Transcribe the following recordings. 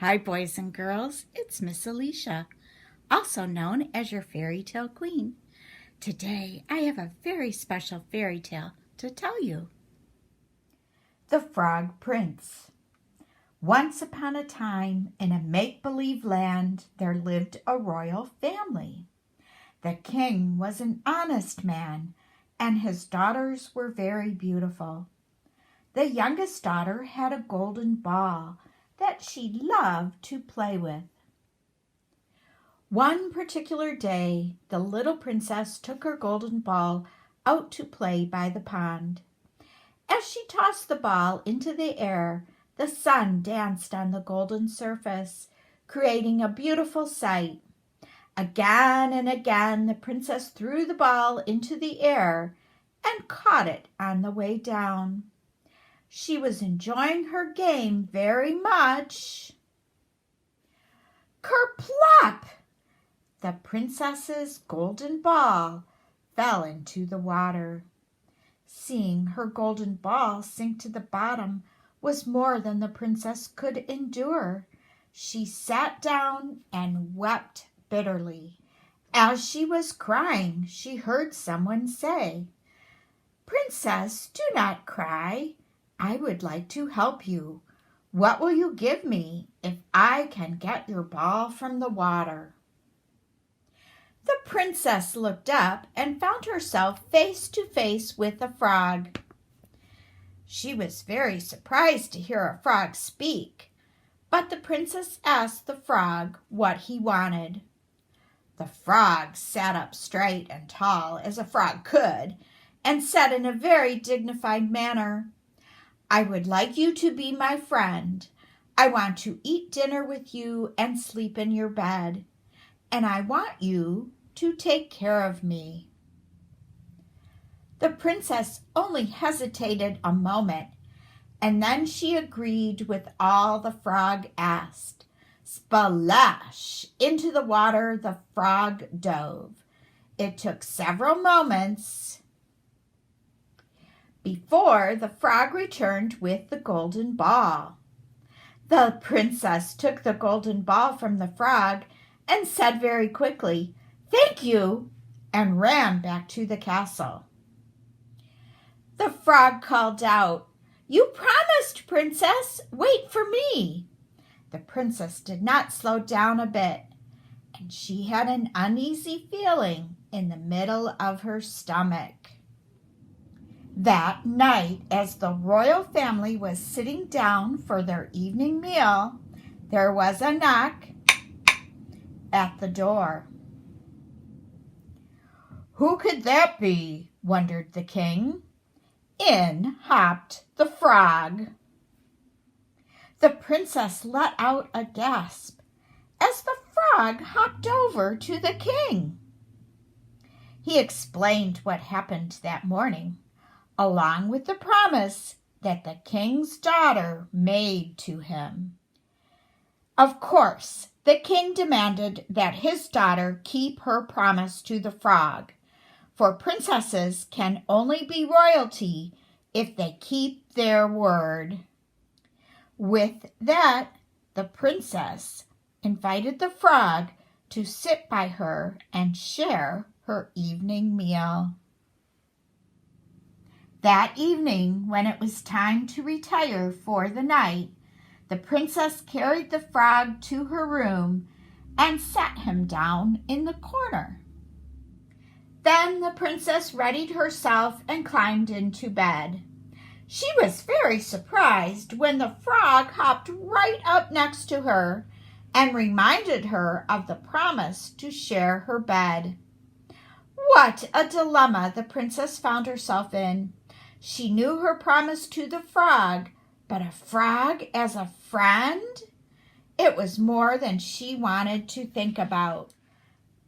Hi, boys and girls. It's Miss Alicia, also known as your fairy tale queen. Today, I have a very special fairy tale to tell you. The Frog Prince. Once upon a time, in a make-believe land, there lived a royal family. The king was an honest man, and his daughters were very beautiful. The youngest daughter had a golden ball that she loved to play with. One particular day, the little princess took her golden ball out to play by the pond. As she tossed the ball into the air, the sun danced on the golden surface, creating a beautiful sight. Again and again, the princess threw the ball into the air and caught it on the way down. She was enjoying her game very much. Kerplop! The princess's golden ball fell into the water. Seeing her golden ball sink to the bottom was more than the princess could endure. She sat down and wept bitterly. As she was crying, she heard someone say, "Princess, do not cry. I would like to help you. What will you give me if I can get your ball from the water?" The princess looked up and found herself face to face with a frog. She was very surprised to hear a frog speak, but the princess asked the frog what he wanted. The frog sat up straight and tall as a frog could and said in a very dignified manner, "I would like you to be my friend. I want to eat dinner with you and sleep in your bed. And I want you to take care of me." The princess only hesitated a moment, and then she agreed with all the frog asked. Splash! Into the water the frog dove. It took several moments before the frog returned with the golden ball. The princess took the golden ball from the frog and said very quickly, "Thank you," and ran back to the castle. The frog called out, "You promised, princess. Wait for me." The princess did not slow down a bit, and she had an uneasy feeling in the middle of her stomach. That night, as the royal family was sitting down for their evening meal, there was a knock at the door. "Who could that be?" wondered the king. In hopped the frog. The princess let out a gasp as the frog hopped over to the king. He explained what happened that morning, along with the promise that the king's daughter made to him. Of course, the king demanded that his daughter keep her promise to the frog, for princesses can only be royalty if they keep their word. With that, the princess invited the frog to sit by her and share her evening meal. That evening, when it was time to retire for the night, the princess carried the frog to her room and sat him down in the corner. Then the princess readied herself and climbed into bed. She was very surprised when the frog hopped right up next to her and reminded her of the promise to share her bed. What a dilemma the princess found herself in. She knew her promise to the frog, but a frog as a friend? It was more than she wanted to think about.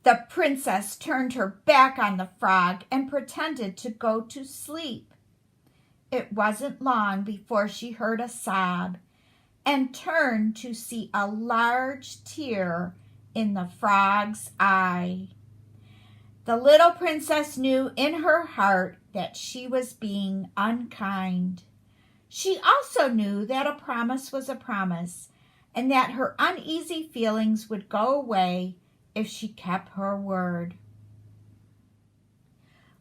The princess turned her back on the frog and pretended to go to sleep. It wasn't long before she heard a sob and turned to see a large tear in the frog's eye. The little princess knew in her heart that she was being unkind. She also knew that a promise was a promise, and that her uneasy feelings would go away if she kept her word.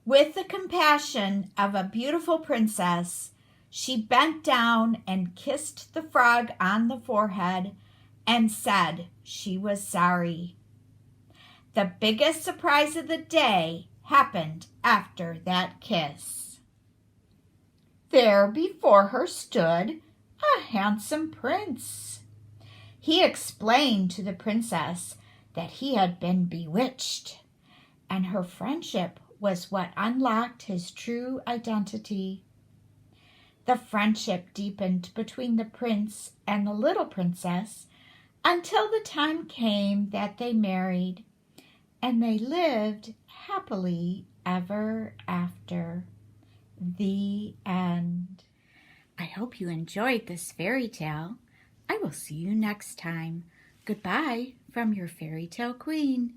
With the compassion of a beautiful princess, she bent down and kissed the frog on the forehead and said she was sorry. The biggest surprise of the day happened after that kiss. There before her stood a handsome prince. He explained to the princess that he had been bewitched, and her friendship was what unlocked his true identity. The friendship deepened between the prince and the little princess until the time came that they married, and they lived happily ever after. The end. I hope you enjoyed this fairy tale. I will see you next time. Goodbye from your fairy tale queen.